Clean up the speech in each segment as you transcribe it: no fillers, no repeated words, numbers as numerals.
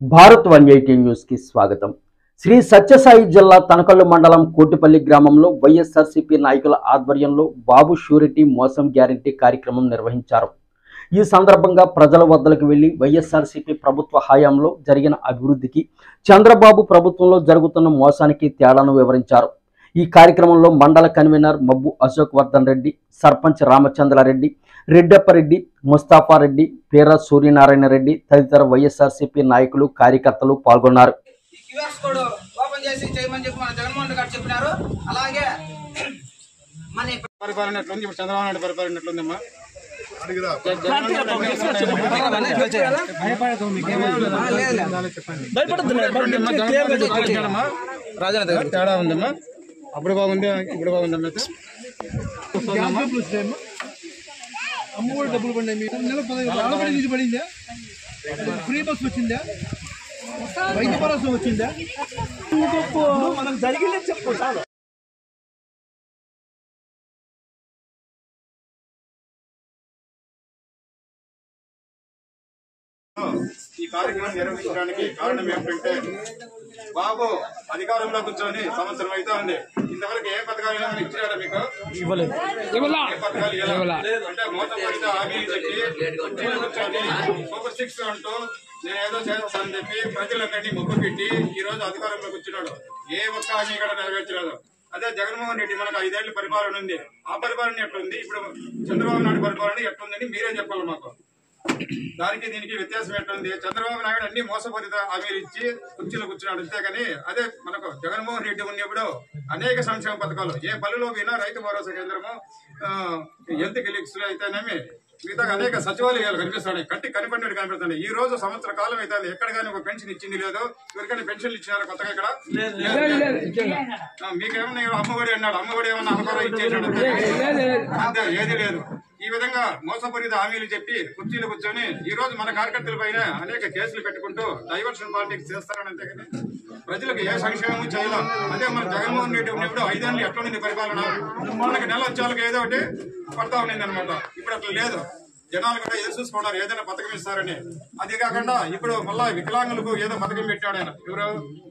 Bharat 180 news కి స్వాగతం. శ్రీ సత్యసాయి జిల్లా తనకల్లు మండలం కోటిపల్లి గ్రామంలో వైఎస్ఆర్సీపీ నాయకుల ఆధ్వర్యంలో బాబు షూరిటీ మోసం గ్యారెంటీ కార్యక్రమం నిర్వహించారు. ఈ సందర్భంగా ప్రజల వద్దకు వెళ్లి వైఎస్ఆర్సీపీ ప్రభుత్వ హయాంలో జరిగిన అభివృద్ధికి, చంద్రబాబు ప్రభుత్వంలో జరుగుతున్న మోసానికి తేడాను వివరించారు. ఈ కార్యక్రమంలో మండల కన్వీనర్ మబ్బు అశోక్ వర్ధన్ రెడ్డి, సర్పంచ్ రామచంద్రారెడ్డి, రెడ్డప్పరెడ్డి, ముస్తాఫారెడ్డి, పేర సూర్యనారాయణ రెడ్డి తదితర వైఎస్ఆర్సీపీ నాయకులు, కార్యకర్తలు పాల్గొన్నారు. తేడా ఉందమ్మా, అప్పుడు బాగుంది, ఇప్పుడు బాగుందమ్మా. అమ్మఒడి డబ్బులు పడినాయి, మీకు నెల 15 పడిందా, ఫ్రీ బస్ వచ్చిందా, రైతు భరోసా వచ్చిందా, మనకు జరిగిందే చెప్పు చాలు. ఈ కార్యక్రమం నిర్వహించడానికి కారణం ఏమిటంటే, బాబు అధికారంలో కూర్చొని సంవత్సరం అయితే ఉంది, ఇంతవరకు ఏ పథకాలు ఇచ్చినారా మీకు? ఇవ్వలేదు. అంటే మోసపడితే హామీలు చెప్పి కూర్చొని సూపర్ 6 అంటూ నేను ఏదో చేస్తానని చెప్పి ప్రజలందరినీ మొక్కు పెట్టి ఈ రోజు అధికారంలో కూర్చున్నాడు. ఏ ఒక్క హామీ కూడా నెరవేర్చలేదు. అదే జగన్మోహన్ రెడ్డి మనకు 5 ఏళ్ల పరిపాలన ఉంది. ఆ పరిపాలన ఎట్లుంది, ఇప్పుడు చంద్రబాబు నాయుడు పరిపాలన ఎట్లుందని మీరే చెప్పాలి మాకు. దానికి దీనికి వ్యత్యాసం ఎట్లుంది? చంద్రబాబు నాయుడు అన్ని మోసపూరిత హామీలు ఇచ్చి కుర్చీలో కూర్చున్నాడు అంతేగాని, అదే మనకు జగన్మోహన్ రెడ్డి ఉన్నప్పుడు అనేక సంక్షేమ పథకాలు, ఏ పల్లెలో పోయినా రైతు భరోసా కేంద్రము, హెల్త్ క్లినిక్స్ అయితేనేమి, మిగతా అనేక సచివాలయాలు కనిపిస్తున్నాయి. కట్టి కనిపడినట్టు కనిపిస్తున్నాయి. ఈ రోజు సంవత్సర కాలం అయితే ఎక్కడ కానీ ఒక పెన్షన్ ఇచ్చింది లేదు. ఎవరికైనా పెన్షన్లు ఇచ్చినారా కొత్తగా? ఇక్కడ మీకేమన్నా అమ్మఒడి అన్నాడు, అమ్మఒడి ఏమన్నా అమ్మగారు ఇచ్చేసాడు అంతే, ఏది లేదు. ఈ విధంగా మోసపూరిత హామీలు చెప్పి కుర్చీలు కూర్చొని ఈ రోజు మన కార్యకర్తల పైన అనేక కేసులు పెట్టుకుంటూ డైవర్షన్ పాలిటిక్స్ చేస్తారని, అంతేగాని ప్రజలకు ఏ సంక్షేమం చేయాలో. అదే మన జగన్మోహన్ రెడ్డి ఉన్నప్పుడు 5 ఏళ్ళు ఎట్లా ఉంది పరిపాలన, మనకి నెల వచ్చేళ్ళకి ఏదో ఒకటి పడతా ఉన్నింది అనమాట. ఇప్పుడు అట్లా లేదు. జనాలు కూడా ఎదురు చూసుకున్నారు ఏదైనా పథకం ఇస్తారని. అది కాకుండా ఇప్పుడు మళ్ళా వికలాంగులకు ఏదో పథకం పెట్టాడు ఆయన, ఎవరు?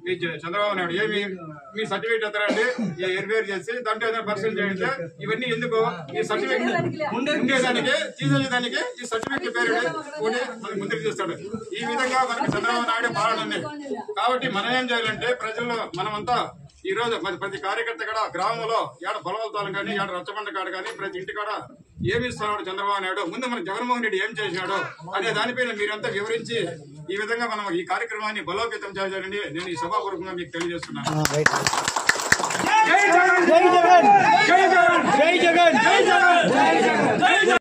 మీ చంద్రబాబు నాయుడు. ఏమి మీ సర్టిఫికేట్ ఎత్తారండి, ఎరివేర్ చేసి దాంట్లో ఏదైనా పరిశీలన చేయండి. ఇవన్నీ ఎందుకు? ఈ సర్టిఫికేట్ ఉండేదానికి, తీసేదానికి ఈ సర్టిఫికేట్ పేరు మనకి ముందుకు చేస్తాడు. ఈ విధంగా మనకి చంద్రబాబు నాయుడు పాలన ఉంది. కాబట్టి మనం ఏం చేయాలంటే, ప్రజల్లో మనమంతా ఈ రోజు ప్రతి కార్యకర్త కూడా గ్రామంలో ఏడ బలవలతాలు కానీ, ఏడ రచ్చబండ కాడ కానీ ప్రతి ఇంటి కాడ ఏమి ఇస్తున్నాడు చంద్రబాబు నాయుడు, ముందు మన జగన్మోహన్ రెడ్డి ఏం చేసినాడు అనే దానిపైన మీరంతా వివరించి ఈ విధంగా మనం ఈ కార్యక్రమాన్ని బలోపేతం చేయాలని నేను ఈ సభాపూర్వకంగా మీకు తెలియజేస్తున్నాను.